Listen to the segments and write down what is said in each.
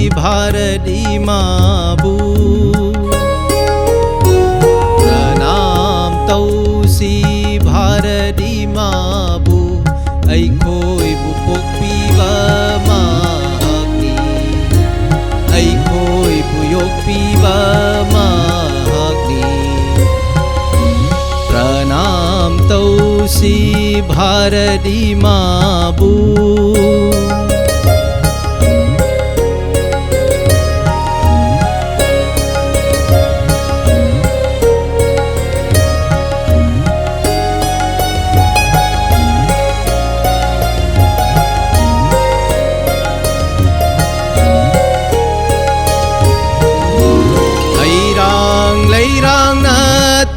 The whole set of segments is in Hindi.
भारती माबू प्रणाम तौसी भारती माबू अखोई बुपोक्पीबा महाग्नि अखोई बुयोक्पीबा महाग्नि प्रणाम तौसी भारती माबू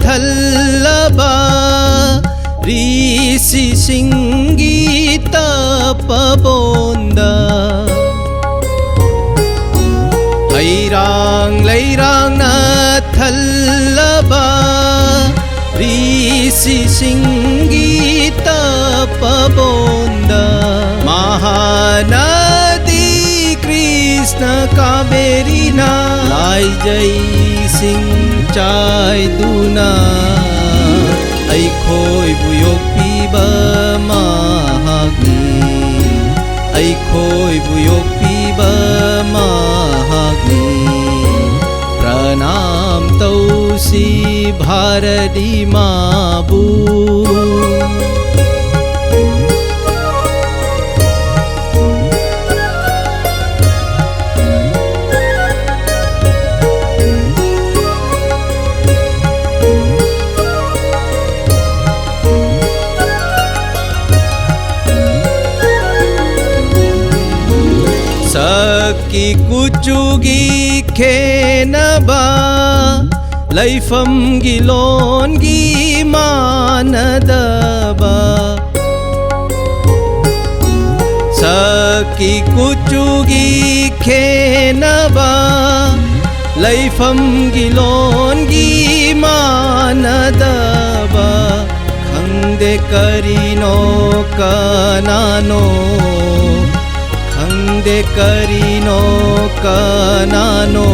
थल्लबा ऋषि सिंगीत पबोंदा हैरांग लैरांग न थल्लबा ऋषि सिंगीत पबोंदा महानदी कृष्ण कावेरी ना लाई जय सिंह चाय दूना अखोई बुयोक्पीबा महाग्नि अखोई बुयोक्पीबा महाग्नि प्रणाम तौसी भारती माबू की कुचुगी खेनबा लैफम गिलोनगी मानदबा सकी कुचुगी खेनबा लैफम गिलोनगी मानदबा खंदे करीनो कनानो खंदे करीनो कनानो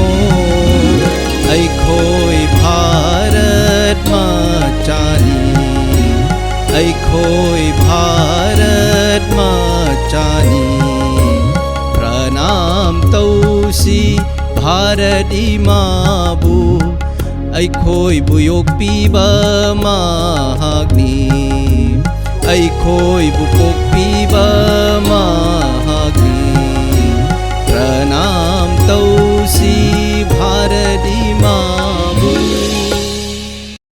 अखोई भारत माचानी अखोई भारत माचानी प्रणाम तौसी भारती माबू अखोई बुयोक्पीबा महाग्नि अखोई बुपोक्पीबा